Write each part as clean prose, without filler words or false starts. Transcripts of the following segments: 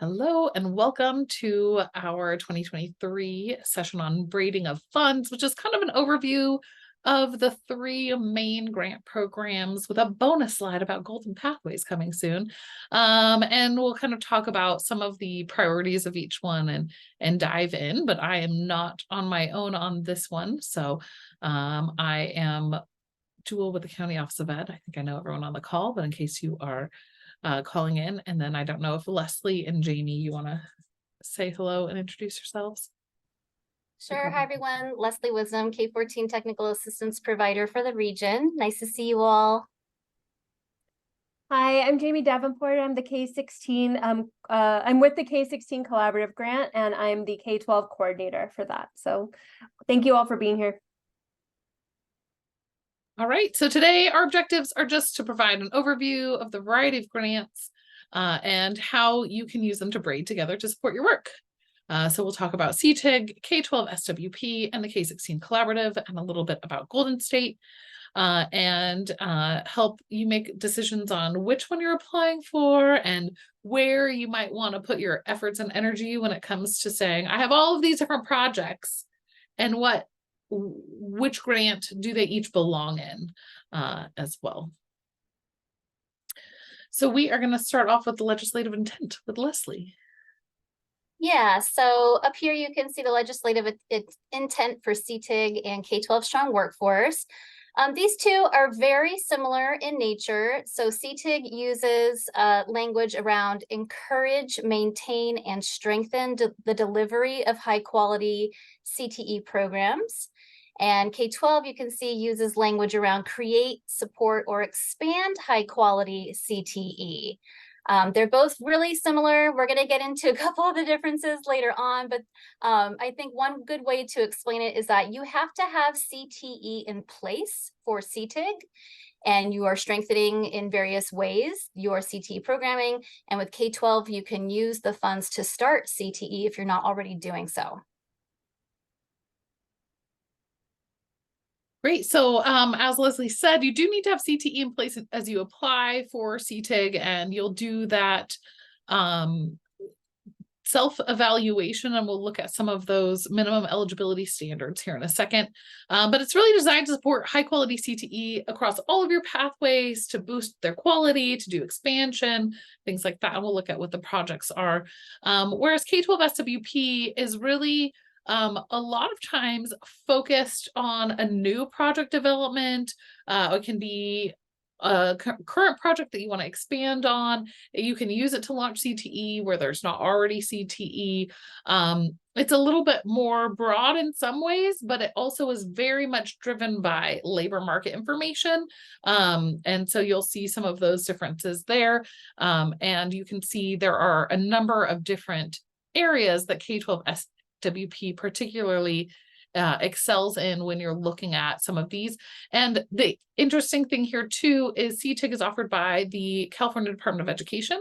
Hello and welcome to our 2023 session on braiding of funds, which is kind of an overview of the three main grant programs with a bonus slide about golden pathways coming soon. And we'll kind of talk about some of the priorities of each one and dive in, but I am not on my own on this one. So I am dual with the County Office of Ed. I think I know everyone on the call, but in case you are calling in. And then I don't know if Leslie and Jamie, you want to say hello and introduce yourselves? Sure. Hi, everyone. Leslie Wisdom, K-14 Technical Assistance Provider for the region. Nice to see you all. Hi, I'm Jamie Davenport. I'm the K-16. I'm with the K-16 Collaborative Grant, and I'm the K-12 coordinator for that. So thank you all for being here. All right, so today our objectives are just to provide an overview of the variety of grants and how you can use them to braid together to support your work. So we'll talk about CTIG, K-12 SWP, and the K-16 Collaborative, and a little bit about Golden State, and help you make decisions on which one you're applying for and where you might want to put your efforts and energy when it comes to saying, I have all of these different projects, and which grant do they each belong in as well. So we are going to start off with the legislative intent with Leslie. Yeah, so up here you can see the legislative intent for CTIG and K-12 Strong Workforce. These two are very similar in nature. So CTIG uses language around encourage, maintain, and strengthen the delivery of high quality CTE programs. And K-12, you can see, uses language around create, support, or expand high quality CTE. They're both really similar. We're going to get into a couple of the differences later on, but I think one good way to explain it is that you have to have CTE in place for CTIG, and you are strengthening in various ways your CTE programming. And with K-12, you can use the funds to start CTE if you're not already doing so. Great. So as Leslie said, you do need to have CTE in place as you apply for CTIG, and you'll do that self-evaluation, and we'll look at some of those minimum eligibility standards here in a second. But it's really designed to support high quality CTE across all of your pathways to boost their quality, to do expansion, things like that. And we'll look at what the projects are. Whereas K-12 SWP is really a lot of times focused on a new project development. It can be a current project that you want to expand on. You can use it to launch CTE where there's not already CTE. It's a little bit more broad in some ways, but it also is very much driven by labor market information. And so you'll see some of those differences there. And you can see there are a number of different areas that K-12 SWP particularly excels in when you're looking at some of these. And the interesting thing here too is CTIG is offered by the California Department of Education,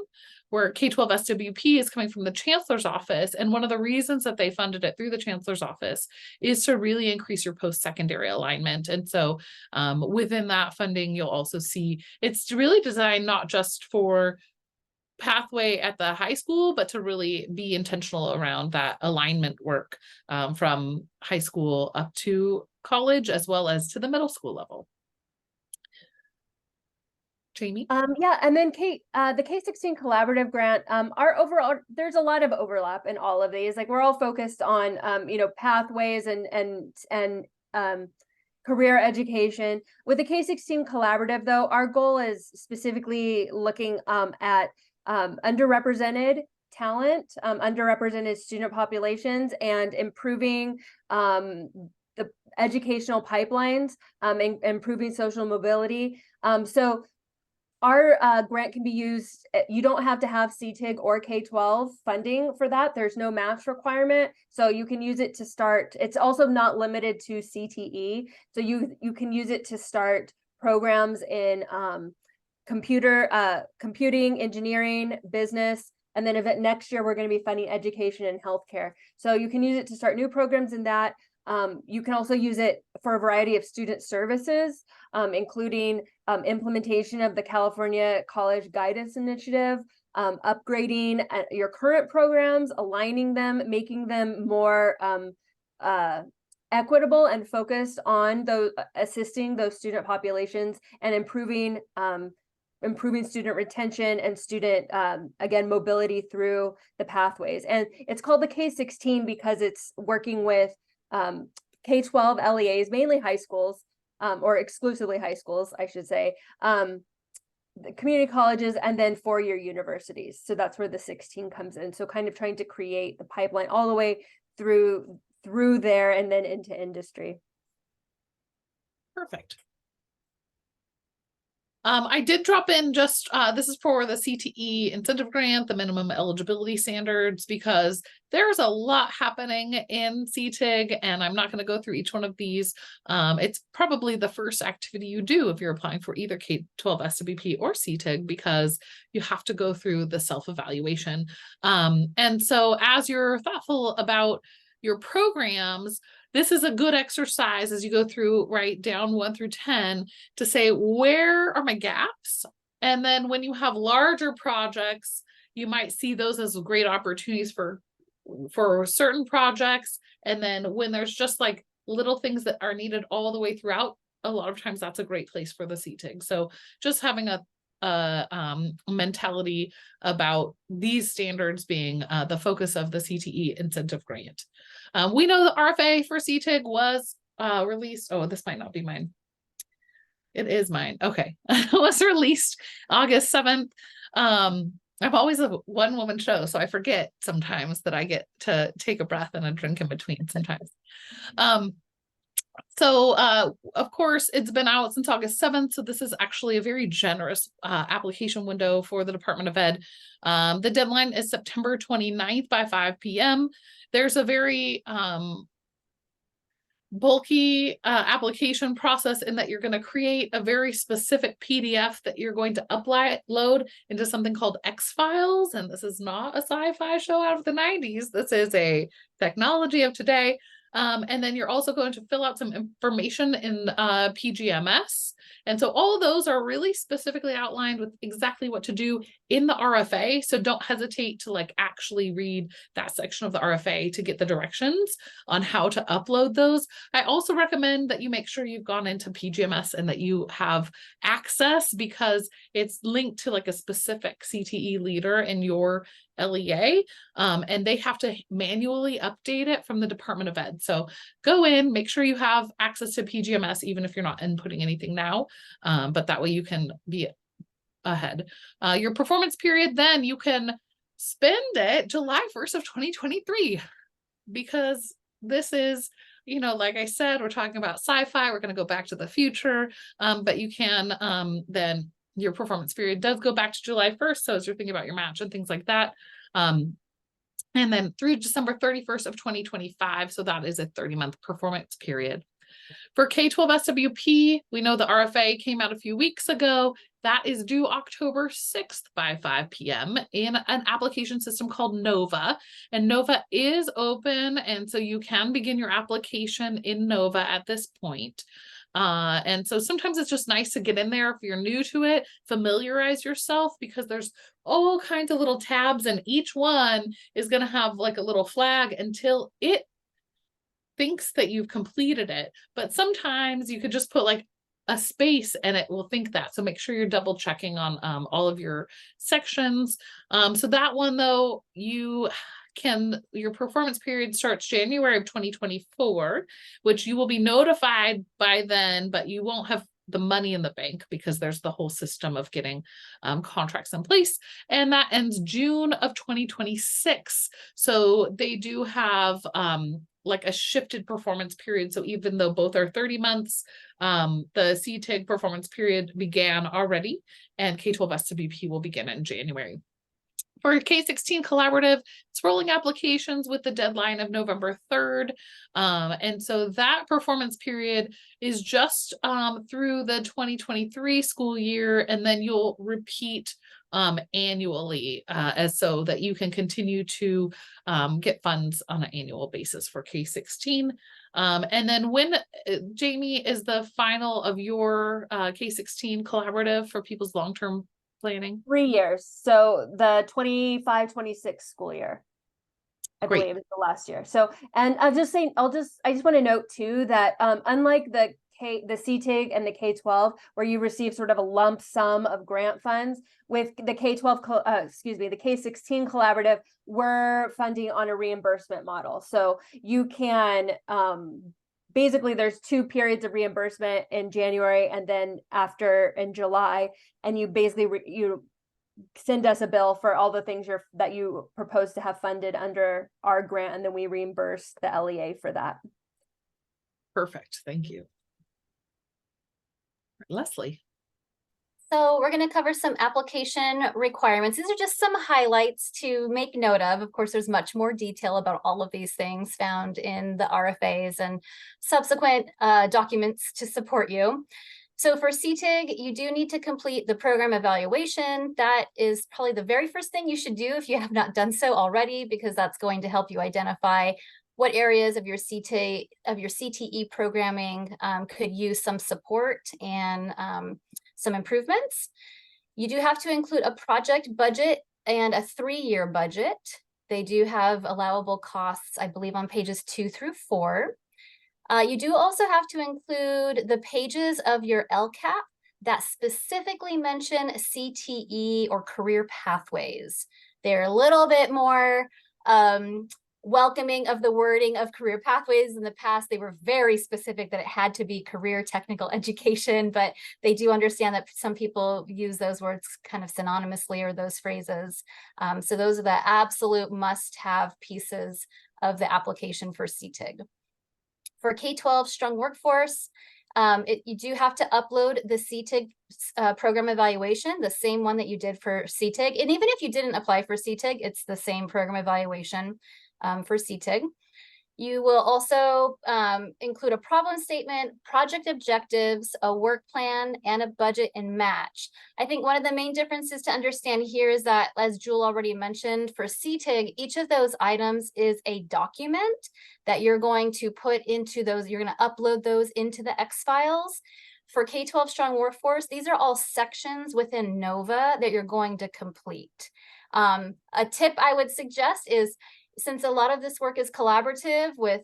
where K-12 SWP is coming from the Chancellor's Office. And one of the reasons that they funded it through the Chancellor's Office is to really increase your post-secondary alignment. And so within that funding, you'll also see it's really designed not just for pathway at the high school, but to really be intentional around that alignment work from high school up to college, as well as to the middle school level. Jamie? Yeah, and then the K-16 Collaborative Grant, our overall, there's a lot of overlap in all of these. Like we're all focused on, pathways and career education. With the K-16 Collaborative, though, our goal is specifically looking at underrepresented talent, underrepresented student populations, and improving the educational pipelines, and improving social mobility. So our grant can be used. You don't have to have CTIG or K-12 funding for that. There's no match requirement, so you can use it to start. It's also not limited to CTE, so you can use it to start programs in computing, engineering, business, and then next year we're going to be funding education and healthcare. So you can use it to start new programs in that. You can also use it for a variety of student services, including implementation of the California College Guidance Initiative, upgrading your current programs, aligning them, making them more equitable and focused on those assisting those student populations and improving student retention and student again mobility through the pathways. And it's called the K-16 because it's working with K-12 LEAs, mainly high schools, or exclusively high schools, I should say, the community colleges, and then four-year universities. So that's where the 16 comes in. So kind of trying to create the pipeline all the way through there and then into industry. Perfect. I did drop in just, this is for the CTE incentive grant, the minimum eligibility standards, because there's a lot happening in CTIG, and I'm not going to go through each one of these. It's probably the first activity you do if you're applying for either K-12 SWP or CTIG, because you have to go through the self-evaluation. And so as you're thoughtful about your programs, this is a good exercise as you go through, right, down 1 through 10 to say, where are my gaps? And then when you have larger projects, you might see those as great opportunities for certain projects. And then when there's just like little things that are needed all the way throughout, a lot of times that's a great place for the CTIG. So just having a mentality about these standards being the focus of the CTE incentive grant. We know the RFA for CTIG was released. Oh, this might not be mine. It is mine. Okay. Was released August 7th. I'm always a one-woman show, so I forget sometimes that I get to take a breath and a drink in between sometimes. So, of course, it's been out since August 7th, so this is actually a very generous application window for the Department of Ed. The deadline is September 29th by 5 p.m. There's a very bulky application process in that you're going to create a very specific PDF that you're going to upload into something called X-Files, and this is not a sci-fi show out of the 90s. This is a technology of today. And then you're also going to fill out some information in PGMS. And so all of those are really specifically outlined with exactly what to do in the RFA. So don't hesitate to like actually read that section of the RFA to get the directions on how to upload those. I also recommend that you make sure you've gone into PGMS and that you have access, because it's linked to like a specific CTE leader in your LEA, and they have to manually update it from the Department of Ed. So go in, make sure you have access to PGMS, even if you're not inputting anything now, but that way you can be ahead. Your performance period, then you can spend it July 1st of 2023, because this is, you know, like I said, we're talking about sci-fi, we're going to go back to the future, but you can then your performance period does go back to July 1st. So as you're thinking about your match and things like that, and then through December 31st of 2025. So that is a 30-month performance period. For K-12 SWP, we know the RFA came out a few weeks ago. That is due October 6th by 5 p.m. in an application system called Nova. And Nova is open, and so you can begin your application in Nova at this point. And so sometimes it's just nice to get in there if you're new to it, familiarize yourself, because there's all kinds of little tabs, and each one is going to have like a little flag until it thinks that you've completed it. But sometimes you could just put like a space and it will think that. So make sure you're double checking on all of your sections. So that one though, your performance period starts January of 2024, which you will be notified by then, but you won't have the money in the bank because there's the whole system of getting contracts in place, and that ends June of 2026. So they do have like a shifted performance period. So even though both are 30 months, the CTIG performance period began already, and K-12 SWP will begin in January. For K-16 collaborative, it's rolling applications with the deadline of November 3rd. And so that performance period is just through the 2023 school year, and then you'll repeat annually as so that you can continue to get funds on an annual basis for K-16. And then when Jamie is the final of your K-16 collaborative for people's long-term planning? 3 years. So the 25-26 school year, I Great. believe, is the last year. So, and I just want to note too that unlike the CTIG and the K-12, where you receive sort of a lump sum of grant funds, with the the K-16 collaborative, we're funding on a reimbursement model. So you can basically, there's 2 periods of reimbursement in January and then after in July, and you basically you send us a bill for all the things that you propose to have funded under our grant, and then we reimburse the LEA for that. Perfect. Thank you. Leslie. So we're going to cover some application requirements. These are just some highlights to make note of. Of course, there's much more detail about all of these things found in the RFAs and subsequent documents to support you. So for CTIG, you do need to complete the program evaluation. That is probably the very first thing you should do if you have not done so already, because that's going to help you identify what areas of your CTE programming could use some support and some improvements. You do have to include a project budget and a 3-year budget. They do have allowable costs, I believe, on pages 2 through 4. You do also have to include the pages of your LCAP that specifically mention CTE or career pathways. They're a little bit more welcoming of the wording of career pathways. In the past, they were very specific that it had to be career technical education, but they do understand that some people use those words kind of synonymously, or those phrases. So those are the absolute must-have pieces of the application for CTIG. For K-12 strong workforce, you do have to upload the CTIG program evaluation, the same one that you did for CTIG. And even if you didn't apply for CTIG, it's the same program evaluation for CTIG. You will also include a problem statement, project objectives, a work plan, and a budget and match. I think one of the main differences to understand here is that, as Jewel already mentioned, for CTIG, each of those items is a document that you're going to put into those, you're going to upload those into the X files. For K-12 strong workforce, these are all sections within NOVA that you're going to complete. A tip I would suggest is, since a lot of this work is collaborative with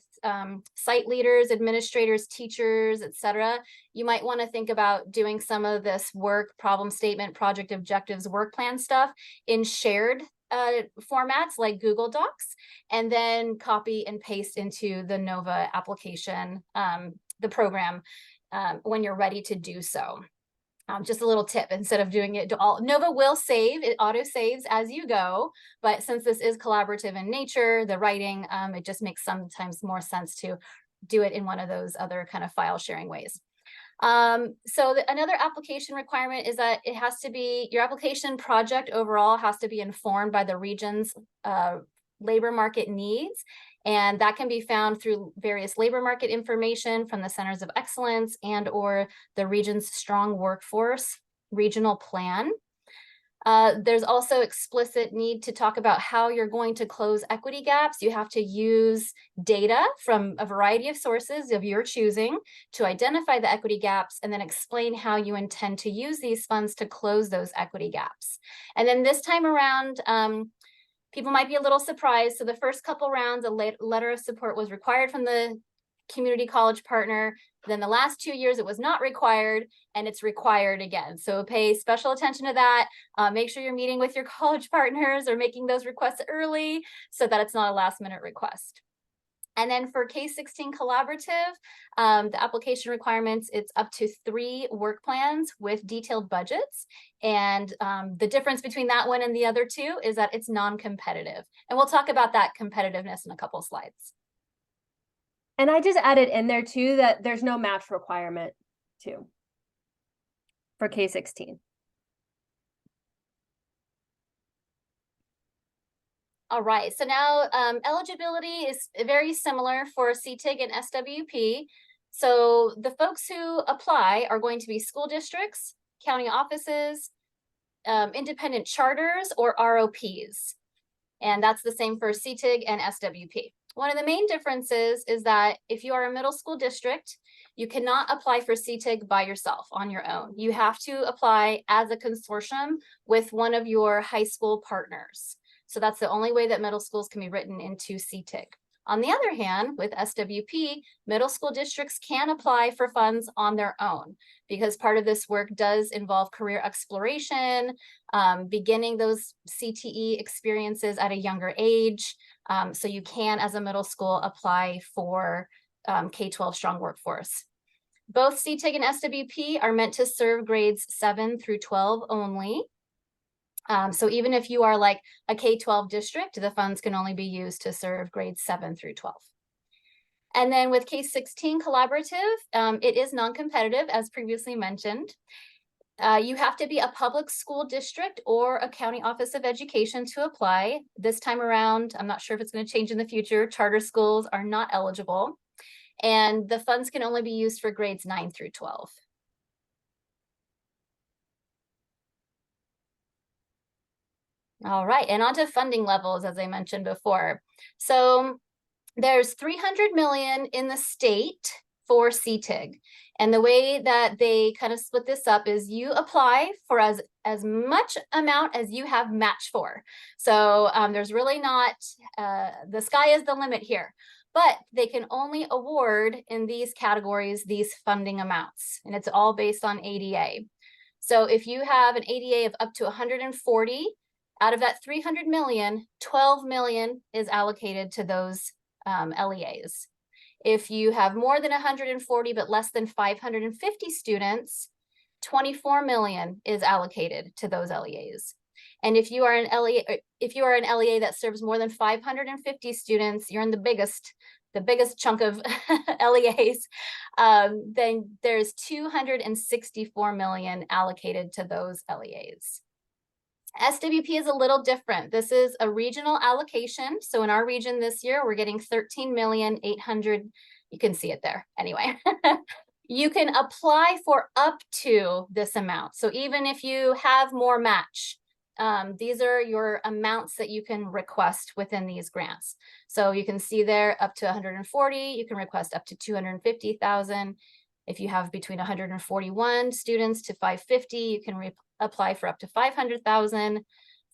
site leaders, administrators, teachers, etc., you might want to think about doing some of this work, problem statement, project objectives, work plan stuff in shared formats like Google Docs, and then copy and paste into the NOVA application, the program, when you're ready to do so. Just a little tip, instead of doing it to all, NOVA will save, it auto saves as you go, but since this is collaborative in nature, the writing, it just makes sometimes more sense to do it in one of those other kind of file sharing ways. Another application requirement is that it has to be, your application project overall has to be informed by the region's labor market needs. And that can be found through various labor market information from the Centers of Excellence and or the region's strong workforce regional plan. There's also explicit need to talk about how you're going to close equity gaps. You have to use data from a variety of sources of your choosing to identify the equity gaps, and then explain how you intend to use these funds to close those equity gaps. And then this time around, people might be a little surprised. So the first couple rounds, a letter of support was required from the community college partner. Then the last 2 years, it was not required, and it's required again. So pay special attention to that. Make sure you're meeting with your college partners or making those requests early so that it's not a last minute request. And then for K-16 collaborative, the application requirements, it's up to 3 work plans with detailed budgets. And the difference between that one and the other 2 is that it's non-competitive. And we'll talk about that competitiveness in a couple of slides. And I just added in there too that there's no match requirement too for K-16. All right, so now eligibility is very similar for CTIG and SWP. So the folks who apply are going to be school districts, county offices, independent charters, or ROPs. And that's the same for CTIG and SWP. One of the main differences is that if you are a middle school district, you cannot apply for CTIG by yourself on your own. You have to apply as a consortium with one of your high school partners. So that's the only way that middle schools can be written into CTIG. On the other hand, with SWP, middle school districts can apply for funds on their own because part of this work does involve career exploration, beginning those CTE experiences at a younger age. So you can, as a middle school, apply for K-12 strong workforce. Both CTIG and SWP are meant to serve grades 7 through 12 only. So even if you are like a K-12 district, the funds can only be used to serve grades 7 through 12. And then with K-16 collaborative, it is non-competitive, as previously mentioned. You have to be a public school district or a county office of education to apply. This time around, I'm not sure if it's going to change in the future, charter schools are not eligible. And the funds can only be used for grades 9 through 12. All right, and on to funding levels, as I mentioned before. So there's 300 million in the state for CTIG. And the way that they kind of split this up is you apply for as much amount as you have match for. So there's really not, the sky is the limit here, but they can only award in these categories, these funding amounts, and it's all based on ADA. So if you have an ADA of up to 140, out of that 300 million, 12 million is allocated to those LEAs. If you have more than 140 but less than 550 students, 24 million is allocated to those LEAs. And if you are an LEA that serves more than 550 students, you're in the biggest chunk of LEAs, then there's 264 million allocated to those LEAs. SWP is a little different. This is a regional allocation. So in our region this year, we're getting 13,800,000. You can see it there anyway. You can apply for up to this amount. So even if you have more match, these are your amounts that you can request within these grants. So you can see there up to 140, you can request up to 250,000. If you have between 141 students to 550, you can apply for up to 500,000,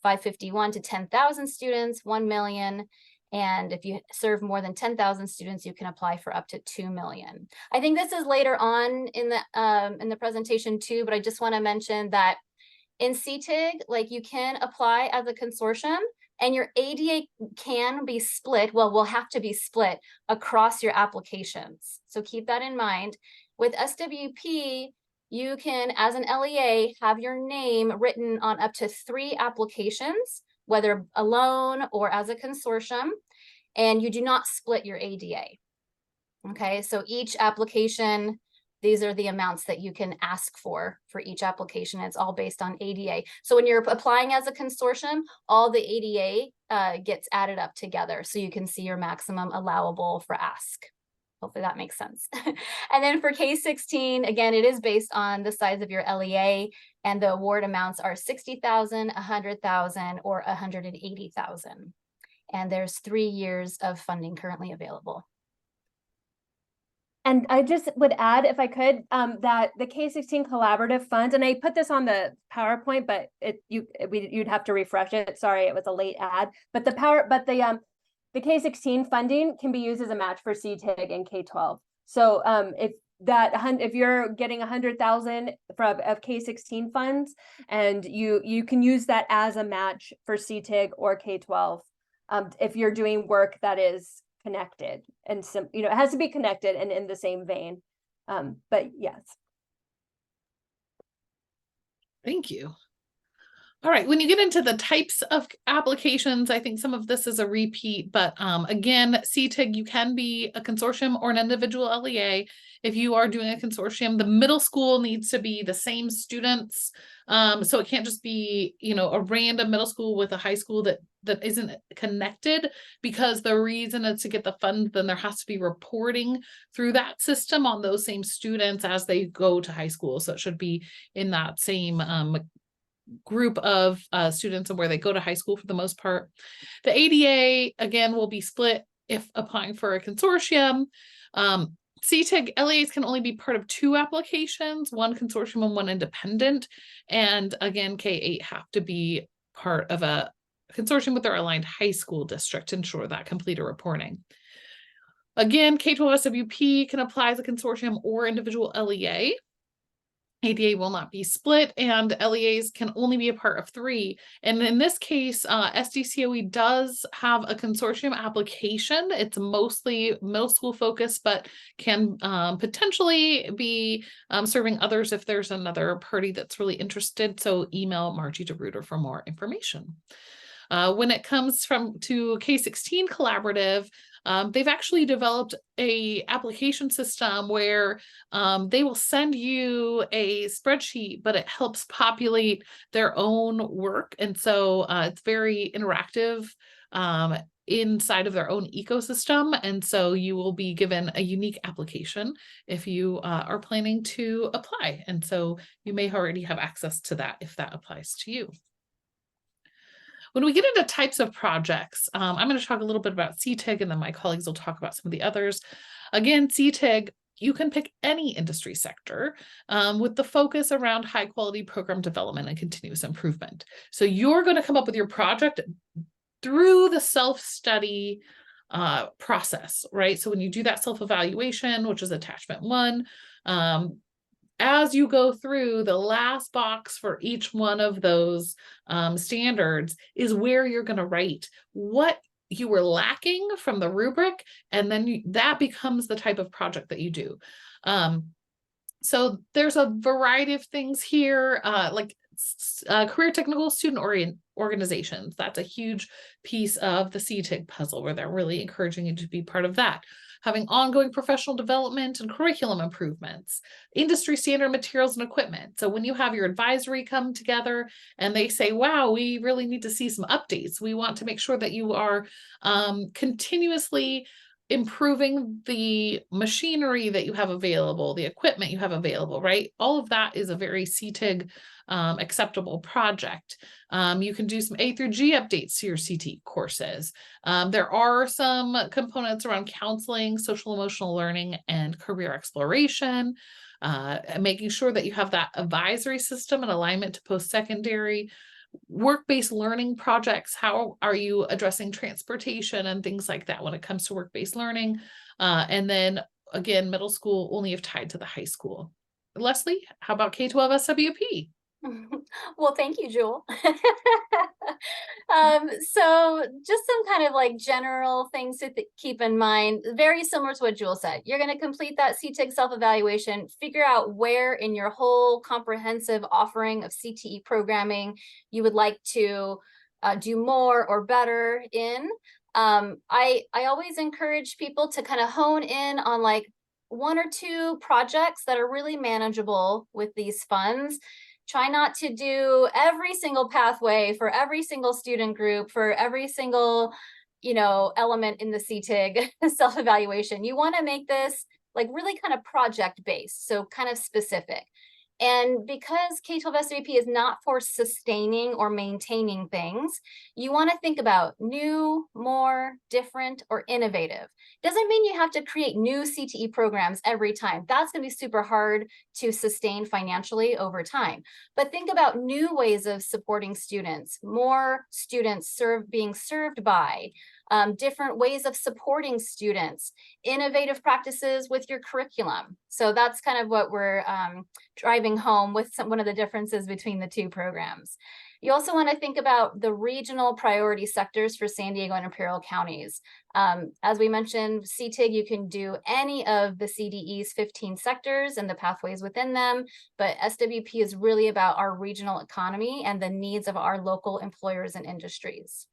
551 to 10,000 students, 1 million. And if you serve more than 10,000 students, you can apply for up to 2 million. I think this is later on in the presentation too, but I just want to mention that in CTIG, like you can apply as a consortium and your ADA can be split. Well, will have to be split across your applications. So keep that in mind. With SWP, you can, as an LEA, have your name written on up to 3 applications, whether alone or as a consortium, and you do not split your ADA. Okay, so each application, these are the amounts that you can ask for each application. It's all based on ADA. So when you're applying as a consortium, all the ADA gets added up together so you can see your maximum allowable for ask. Hopefully that makes sense. And then for K-16, again, it is based on the size of your LEA, and the award amounts are 60,000, 100,000, or 180,000. And there's 3 years of funding currently available. And I just would add, if I could, that the K-16 collaborative funds, and I put this on the PowerPoint, but you'd have to refresh it. Sorry, it was a late ad. But the K-16 funding can be used as a match for CTIG and K-12. So if you're getting 100,000 of K-16 funds, and you can use that as a match for CTIG or K-12, if you're doing work that is connected and it has to be connected and in the same vein. But yes. Thank you. All right, when you get into the types of applications, I think some of this is a repeat, but again, CTIG, you can be a consortium or an individual LEA. If you are doing a consortium, the middle school needs to be the same students. So it can't just be, a random middle school with a high school that isn't connected, because the reason is to get the funds, then there has to be reporting through that system on those same students as they go to high school. So it should be in that same group of students and where they go to high school for the most part. The ADA, again, will be split if applying for a consortium. CTEG LEAs can only be part of 2 applications, one consortium and one independent. And again, K-8 have to be part of a consortium with their aligned high school district to ensure that completer reporting. Again, K-12 SWP can apply as a consortium or individual LEA. ADA will not be split, and LEAs can only be a part of 3. And in this case, SDCOE does have a consortium application. It's mostly middle school focused, but can potentially be serving others if there's another party that's really interested. So email Margie DeRuiter for more information. When it comes to K-16 Collaborative, they've actually developed a application system where they will send you a spreadsheet, but it helps populate their own work. And so it's very interactive inside of their own ecosystem. And so you will be given a unique application if you are planning to apply. And so you may already have access to that if that applies to you. When we get into types of projects, I'm going to talk a little bit about CTEG, and then my colleagues will talk about some of the others. Again, CTEG, you can pick any industry sector with the focus around high quality program development and continuous improvement. So you're going to come up with your project through the self-study process, right? So when you do that self-evaluation, which is attachment 1, as you go through, the last box for each one of those standards is where you're going to write what you were lacking from the rubric, and then that becomes the type of project that you do. So there's a variety of things here, like career technical student organizations. That's a huge piece of the CTEG puzzle, where they're really encouraging you to be part of that. Having ongoing professional development and curriculum improvements, industry standard materials and equipment. So when you have your advisory come together and they say, wow, we really need to see some updates, we want to make sure that you are continuously improving the machinery that you have available, the equipment you have available, right? All of that is a very CTEG acceptable project. You can do some A through G updates to your CTE courses. There are some components around counseling, social emotional learning, and career exploration, making sure that you have that advisory system and alignment to post-secondary. Work-based learning projects, how are you addressing transportation and things like that when it comes to work-based learning? And then again, middle school only if tied to the high school. Leslie, how about K-12 SWP? Well, thank you, Jewel. So just some kind of like general things to keep in mind, very similar to what Jewel said. You're going to complete that CTEG self-evaluation, figure out where in your whole comprehensive offering of CTE programming you would like to do more or better in. I always encourage people to kind of hone in on like 1 or 2 projects that are really manageable with these funds. Try not to do every single pathway for every single student group, for every single, element in the CTEG self-evaluation. You want to make this like really kind of project-based, so kind of specific. And because K-12 SWP is not for sustaining or maintaining things, you want to think about new, more, different, or innovative. Doesn't mean you have to create new CTE programs every time. That's going to be super hard to sustain financially over time. But think about new ways of supporting students, more students being served by, different ways of supporting students, innovative practices with your curriculum. So that's kind of what we're driving home with one of the differences between the 2 programs. You also want to think about the regional priority sectors for San Diego and Imperial counties. As we mentioned, CTEG, you can do any of the CDE's 15 sectors and the pathways within them, but SWP is really about our regional economy and the needs of our local employers and industries.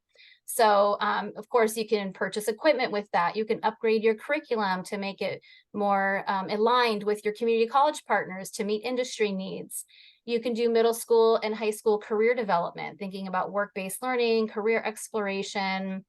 So, of course, you can purchase equipment with that. You can upgrade your curriculum to make it more aligned with your community college partners to meet industry needs. You can do middle school and high school career development, thinking about work-based learning, career exploration,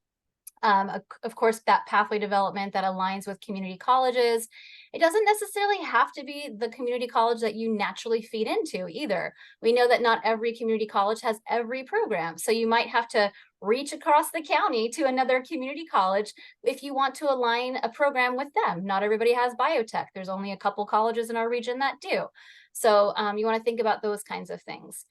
of course, that pathway development that aligns with community colleges. It doesn't necessarily have to be the community college that you naturally feed into either. We know that not every community college has every program. So you might have to reach across the county to another community college if you want to align a program with them. Not everybody has biotech. There's only a couple colleges in our region that do. So you want to think about those kinds of things.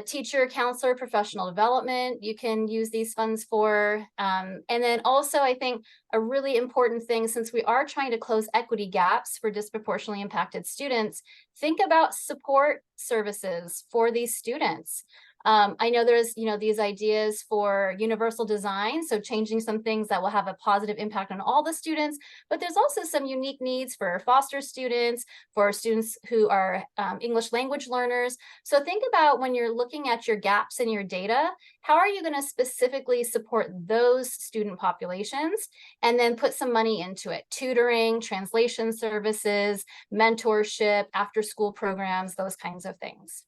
Teacher, counselor, professional development, you can use these funds for. And then also, I think a really important thing, since we are trying to close equity gaps for disproportionately impacted students, think about support services for these students. I know there's, these ideas for universal design, so changing some things that will have a positive impact on all the students, but there's also some unique needs for foster students, for students who are English language learners. So think about when you're looking at your gaps in your data, how are you going to specifically support those student populations, and then put some money into it? Tutoring, translation services, mentorship, after school programs, those kinds of things.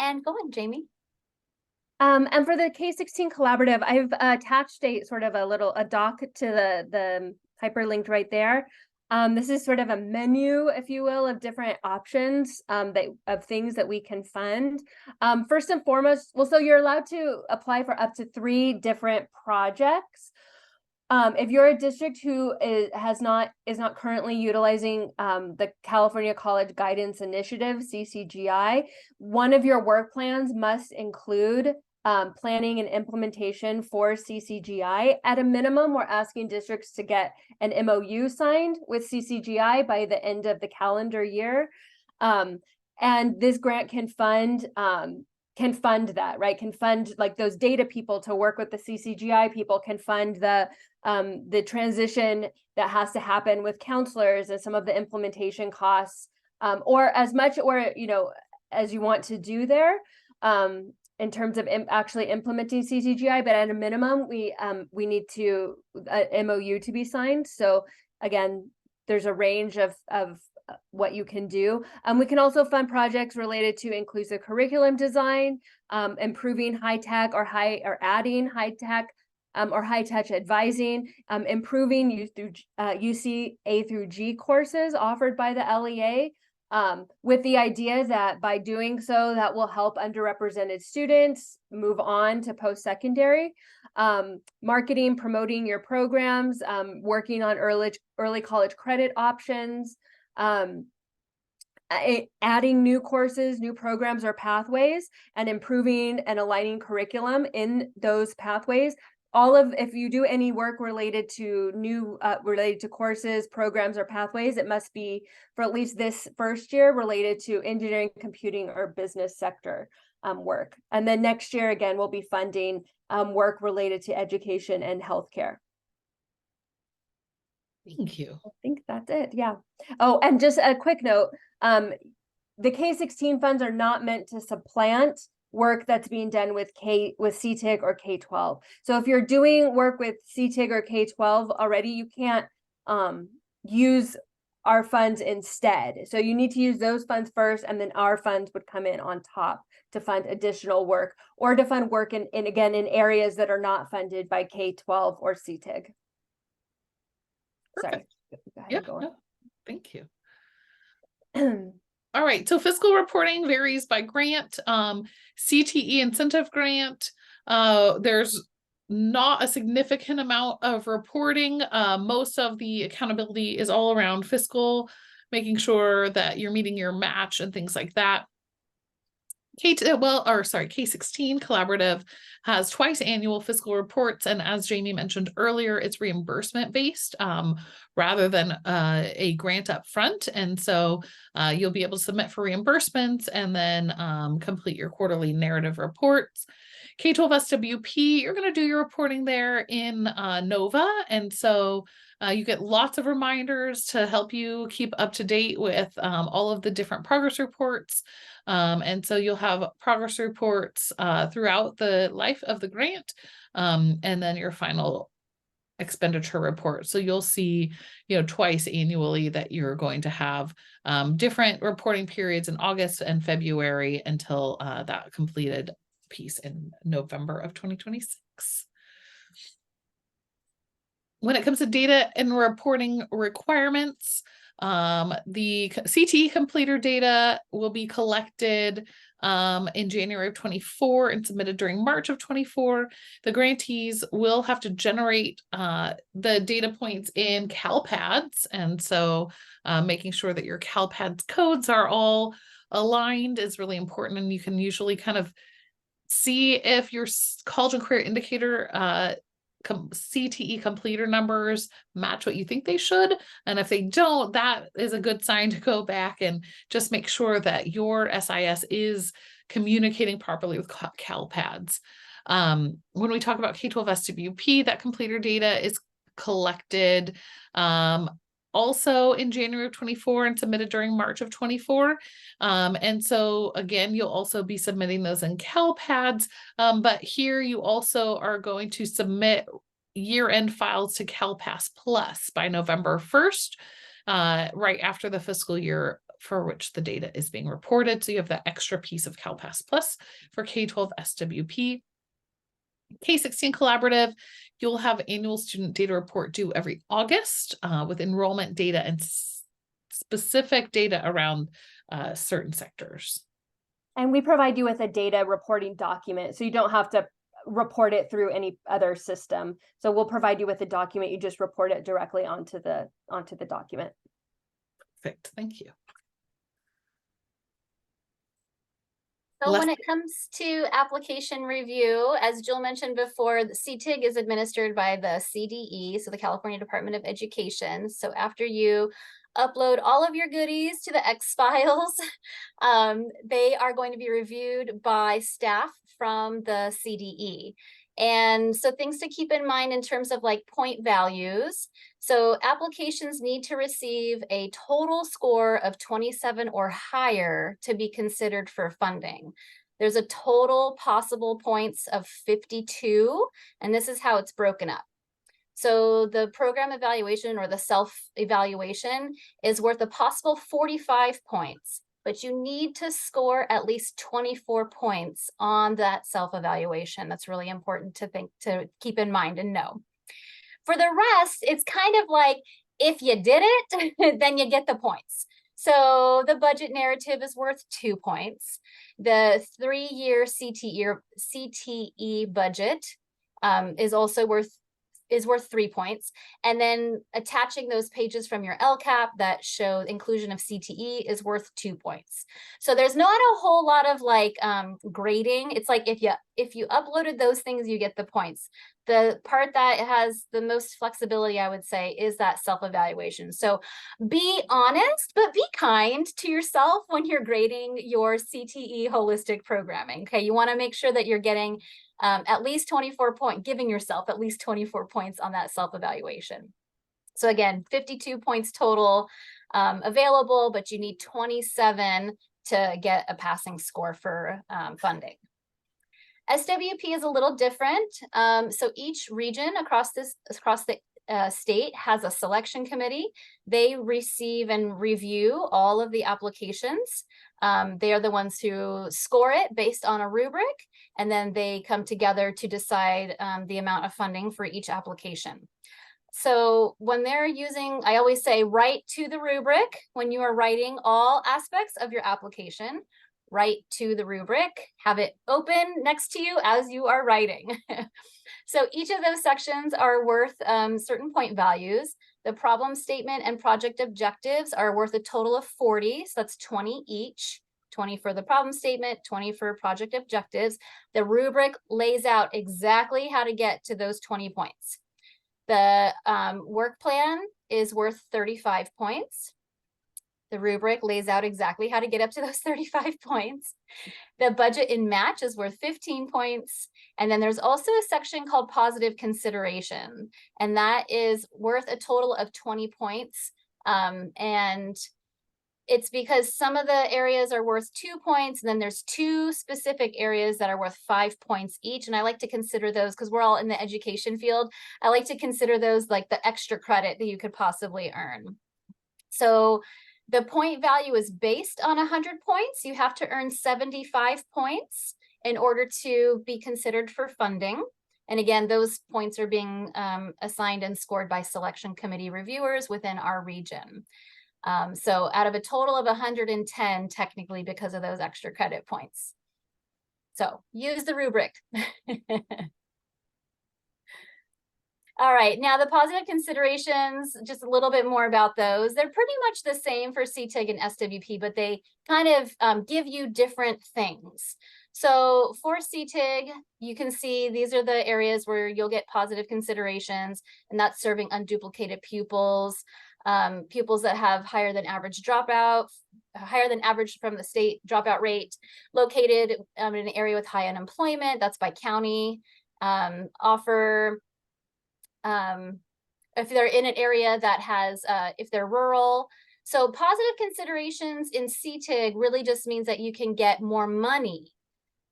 And go on, Jamie. And for the K16 collaborative, I've attached a sort of a doc to the hyperlinked right there. This is sort of a menu, if you will, of different options of things that we can fund. First and foremost, well, so you're allowed to apply for up to 3 different projects. If you're a district who is not currently utilizing the California College Guidance Initiative, CCGI, one of your work plans must include planning and implementation for CCGI. At a minimum, we're asking districts to get an MOU signed with CCGI by the end of the calendar year. And this grant can fund that, right? Can fund like those data people to work with the CCGI people, can fund the transition that has to happen with counselors and some of the implementation costs, or as much, or, as you want to do there, in terms of actually implementing CCGI. But at a minimum, we need to MOU to be signed. So again, there's a range of what you can do. We can also fund projects related to inclusive curriculum design, improving high tech or adding high tech or high touch advising, improving UC A through G courses offered by the LEA, with the idea that by doing so, that will help underrepresented students move on to post-secondary. Marketing, promoting your programs, working on early college credit options, adding new courses, new programs or pathways, and improving and aligning curriculum in those pathways. If you do any work related to related to courses, programs, or pathways, it must be for at least this first year related to engineering, computing, or business sector work. And then next year, again, we'll be funding work related to education and healthcare. Thank you. I think that's it. Yeah. Oh, and just a quick note, the K16 funds are not meant to supplant work that's being done with CTIG or K12. So if you're doing work with CTIG or K12 already, you can't use our funds instead. So you need to use those funds first, and then our funds would come in on top to fund additional work, or to fund work in areas that are not funded by K12 or CTIG. Sorry. Yeah, no, thank you. All right, so fiscal reporting varies by grant. CTE incentive grant, there's not a significant amount of reporting. Most of the accountability is all around fiscal, making sure that you're meeting your match and things like that. K16 collaborative has twice annual fiscal reports, and as Jamie mentioned earlier, it's reimbursement based rather than a grant up front. And so you'll be able to submit for reimbursements and then complete your quarterly narrative reports. K12 SWP, you're going to do your reporting there in Nova, and so you get lots of reminders to help you keep up to date with all of the different progress reports. And so you'll have progress reports throughout the life of the grant, and then your final expenditure report. So you'll see, twice annually that you're going to have different reporting periods in August and February until that completed piece in November of 2026. When it comes to data and reporting requirements, the CTE completer data will be collected in January of 24 and submitted during March of 24. The grantees will have to generate the data points in CalPads. And so making sure that your CalPads codes are all aligned is really important. And you can usually kind of see if your college and career indicator CTE completer numbers match what you think they should. And if they don't, that is a good sign to go back and just make sure that your SIS is communicating properly with CalPads. When we talk about K-12 SWP, that completer data is collected also in January of 24 and submitted during March of 24. And so again, you'll also be submitting those in CalPads, but here you also are going to submit year-end files to CalPass Plus by November 1st, right after the fiscal year for which the data is being reported. So you have that extra piece of CalPass Plus for K-12 SWP. K-16 Collaborative, you'll have annual student data report due every August with enrollment data and specific data around certain sectors. And we provide you with a data reporting document, so you don't have to report it through any other system. So we'll provide you with a document, you just report it directly onto the document. Perfect, thank you. So when it comes to application review, as Jill mentioned before, the CTIG is administered by the CDE, so the California Department of Education. So after you upload all of your goodies to the X files, they are going to be reviewed by staff from the CDE. And so things to keep in mind in terms of like point values. So applications need to receive a total score of 27 or higher to be considered for funding. There's a total possible points of 52, and this is how it's broken up. So the program evaluation or the self-evaluation is worth a possible 45 points, but you need to score at least 24 points on that self-evaluation. That's really important to keep in mind and know. For the rest, it's kind of like, if you did it, then you get the points. So the budget narrative is worth 2 points. The 3-year CTE budget is also worth 3 points. And then attaching those pages from your LCAP that show inclusion of CTE is worth 2 points. So there's not a whole lot of like grading. It's like if you uploaded those things, you get the points. The part that has the most flexibility, I would say, is that self-evaluation. So be honest, but be kind to yourself when you're grading your CTE holistic programming. Okay, you want to make sure that you're getting at least 24 points, giving yourself at least 24 points on that self-evaluation. So again, 52 points total available, but you need 27 to get a passing score for funding. SWP is a little different. So each region across the state has a selection committee. They receive and review all of the applications. They are the ones who score it based on a rubric, and then they come together to decide the amount of funding for each application. So when they're using, I always say, write to the rubric when you are writing all aspects of your application. Write to the rubric, have it open next to you as you are writing. So each of those sections are worth certain point values. The problem statement and project objectives are worth a total of 40, so that's 20 each. 20 for the problem statement, 20 for project objectives. The rubric lays out exactly how to get to those 20 points. The work plan is worth 35 points. The rubric lays out exactly how to get up to those 35 points. The budget in match is worth 15 points. And then there's also a section called positive consideration, and that is worth a total of 20 points. And it's because some of the areas are worth 2 points, and then there's 2 specific areas that are worth 5 points each. And I like to consider those, because we're all in the education field, I like to consider those like the extra credit that you could possibly earn. So the point value is based on 100 points. You have to earn 75 points in order to be considered for funding. And again, those points are being assigned and scored by selection committee reviewers within our region. So out of a total of 110, technically, because of those extra credit points. So use the rubric. All right, now the positive considerations, just a little bit more about those. They're pretty much the same for CTIG and SWP, but they kind of give you different things. So for CTIG, you can see these are the areas where you'll get positive considerations, and that's serving unduplicated pupils, pupils that have higher than average dropout, higher than average from the state dropout rate, located in an area with high unemployment, that's by county, offer if they're in an area that has, if they're rural. So positive considerations in CTIG really just means that you can get more money.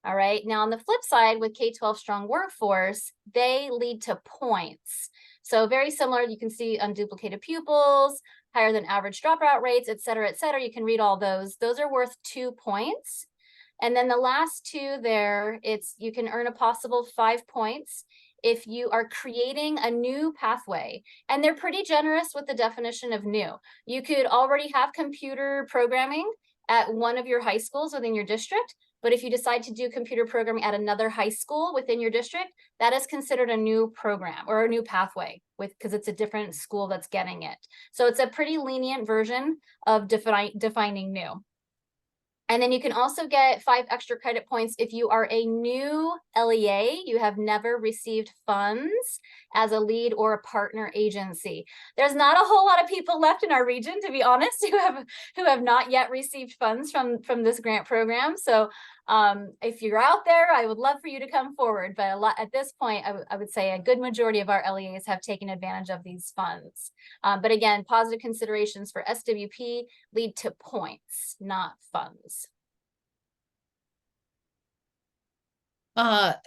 All right. Now, on the flip side, with K-12 strong workforce, they lead to points. So very similar, you can see unduplicated pupils, higher than average dropout rates, et cetera, et cetera. You can read all those. Those are worth 2 points. And then the last two there, you can earn a possible 5 points if you are creating a new pathway. And they're pretty generous with the definition of new. You could already have computer programming at one of your high schools within your district, but if you decide to do computer programming at another high school within your district, that is considered a new program or a new pathway because it's a different school that's getting it. So it's a pretty lenient version of defining new. And then you can also get 5 extra credit points if you are a new LEA, you have never received funds as a lead or a partner agency. There's not a whole lot of people left in our region, to be honest, who have not yet received funds from this grant program. So if you're out there, I would love for you to come forward. But at this point, I would say a good majority of our LEAs have taken advantage of these funds. But again, positive considerations for SWP lead to points, not funds.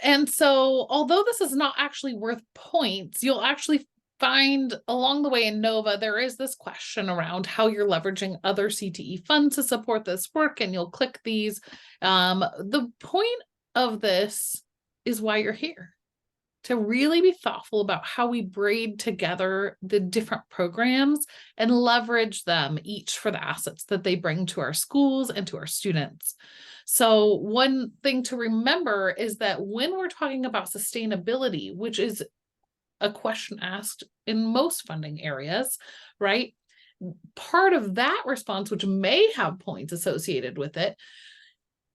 And so although this is not actually worth points, you'll actually find along the way in NOVA, there is this question around how you're leveraging other CTE funds to support this work, and you'll click these. The point of this is why you're here, to really be thoughtful about how we braid together the different programs and leverage them each for the assets that they bring to our schools and to our students. So one thing to remember is that when we're talking about sustainability, which is a question asked in most funding areas, right? Part of that response, which may have points associated with it,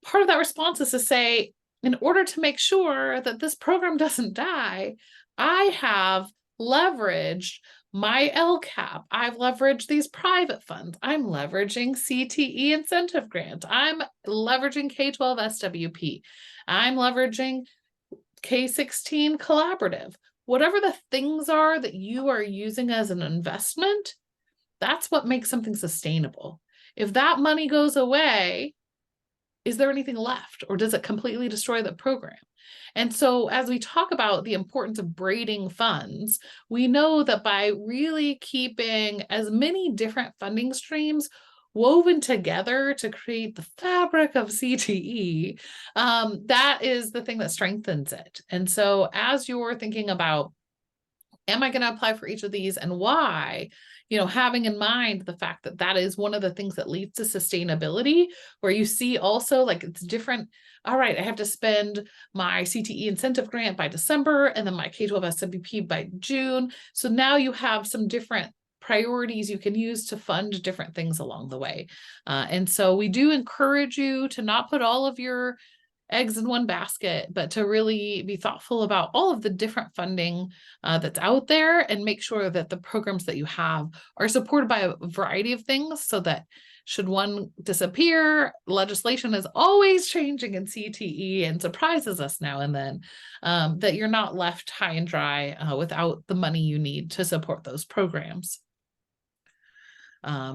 part of that response is to say, in order to make sure that this program doesn't die, I have leveraged my LCAP. I've leveraged these private funds. I'm leveraging CTE incentive grant. I'm leveraging K-12 SWP. I'm leveraging K-16 collaborative. Whatever the things are that you are using as an investment, that's what makes something sustainable. If that money goes away, is there anything left, or does it completely destroy the program? And so as we talk about the importance of braiding funds, we know that by really keeping as many different funding streams woven together to create the fabric of CTE, that is the thing that strengthens it. And so as you're thinking about, am I going to apply for each of these and why? Having in mind the fact that that is one of the things that leads to sustainability, where you see also like it's different. All right, I have to spend my CTE incentive grant by December and then my K-12 SWP by June. So now you have some different priorities you can use to fund different things along the way. And so we do encourage you to not put all of your eggs in one basket, but to really be thoughtful about all of the different funding that's out there and make sure that the programs that you have are supported by a variety of things, so that should one disappear, legislation is always changing in CTE and surprises us now and then, that you're not left high and dry without the money you need to support those programs.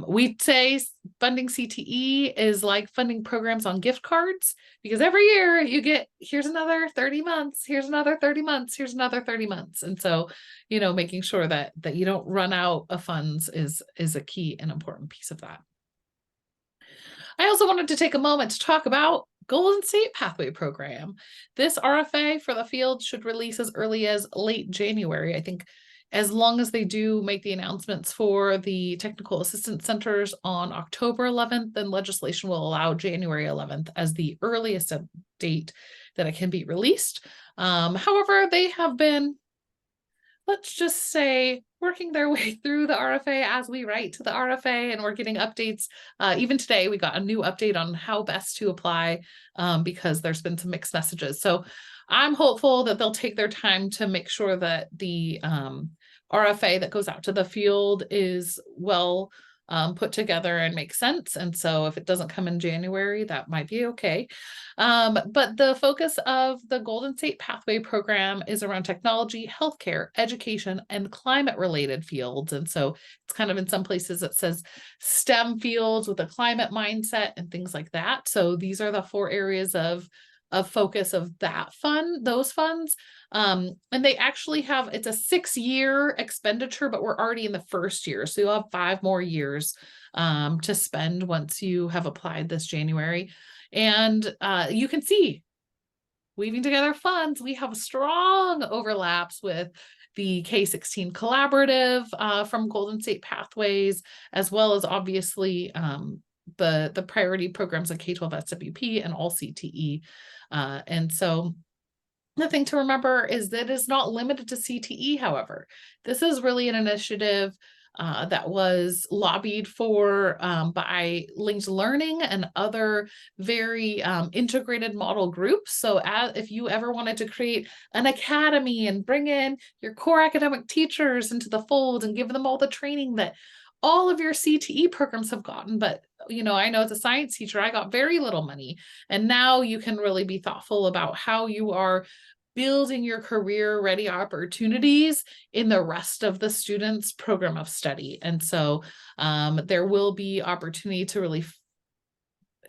We'd say funding CTE is like funding programs on gift cards, because every year you get, here's another 30 months, here's another 30 months, here's another 30 months. And so, making sure that you don't run out of funds is a key and important piece of that. I also wanted to take a moment to talk about Golden State Pathway Program. This RFA for the field should release as early as late January. I think as long as they do make the announcements for the technical assistance centers on October 11th, then legislation will allow January 11th as the earliest date that it can be released. However, they have been, let's just say, working their way through the RFA as we write to the RFA, and we're getting updates. Even today, we got a new update on how best to apply because there's been some mixed messages. So I'm hopeful that they'll take their time to make sure that the RFA that goes out to the field is well put together and makes sense. And so if it doesn't come in January, that might be okay. But the focus of the Golden State Pathway program is around technology, healthcare, education, and climate-related fields. And so it's kind of in some places it says STEM fields with a climate mindset and things like that. So these are the 4 areas of focus of that fund, those funds. And they actually have, it's a 6-year expenditure, but we're already in the first year. So you'll have 5 more years to spend once you have applied this January. And you can see, weaving together funds, we have strong overlaps with the K-16 collaborative from Golden State Pathways, as well as obviously the priority programs of K-12 SWP and all CTE. And so the thing to remember is that it's not limited to CTE, however. This is really an initiative that was lobbied for by Linked Learning and other very integrated model groups. So if you ever wanted to create an academy and bring in your core academic teachers into the fold and give them all the training that all of your CTE programs have gotten, but I know as a science teacher, I got very little money. And now you can really be thoughtful about how you are building your career ready opportunities in the rest of the students' program of study. And so there will be opportunity to really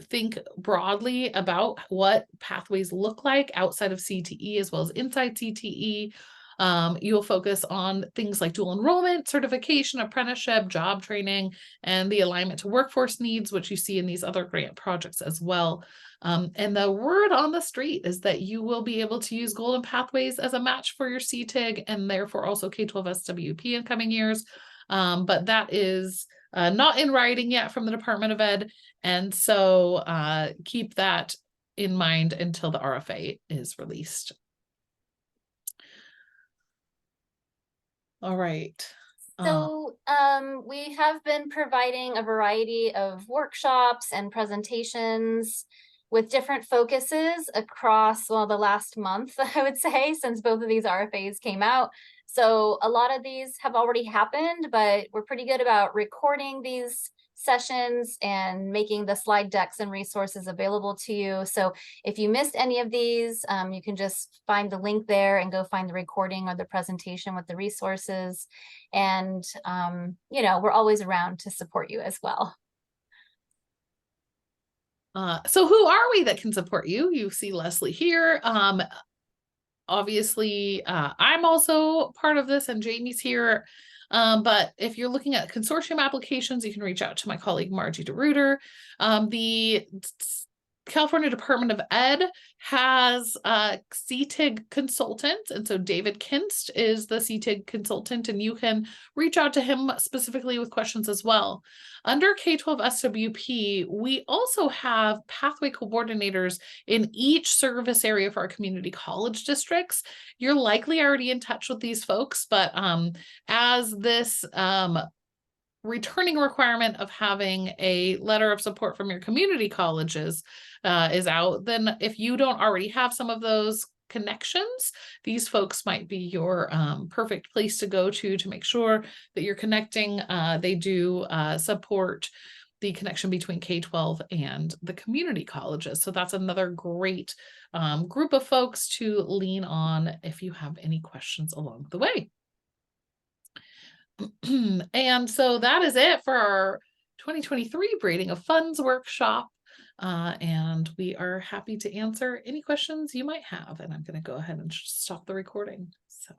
think broadly about what pathways look like outside of CTE as well as inside CTE. You'll focus on things like dual enrollment, certification, apprenticeship, job training, and the alignment to workforce needs, which you see in these other grant projects as well. And the word on the street is that you will be able to use Golden Pathways as a match for your CTIG and therefore also K-12 SWP in coming years. But that is not in writing yet from the Department of Ed. And so keep that in mind until the RFA is released. All right. So we have been providing a variety of workshops and presentations with different focuses across, well, the last month, I would say, since both of these RFAs came out. So a lot of these have already happened, but we're pretty good about recording these sessions and making the slide decks and resources available to you. So if you missed any of these, you can just find the link there and go find the recording or the presentation with the resources. And, we're always around to support you as well. So who are we that can support you? You see Leslie here. Obviously, I'm also part of this and Jamie's here. But if you're looking at consortium applications, you can reach out to my colleague, Margie DeRuiter. The California Department of Ed has a CTIG consultant. And so David Kinst is the CTIG consultant, and you can reach out to him specifically with questions as well. Under K-12 SWP, we also have pathway coordinators in each service area for our community college districts. You're likely already in touch with these folks, but as this returning requirement of having a letter of support from your community colleges is out, then if you don't already have some of those connections, these folks might be your perfect place to go to make sure that you're connecting. They do support the connection between K-12 and the community colleges. So that's another great group of folks to lean on if you have any questions along the way. And so that is it for our 2023 Braiding of Funds workshop. And we are happy to answer any questions you might have. And I'm going to go ahead and stop the recording. So.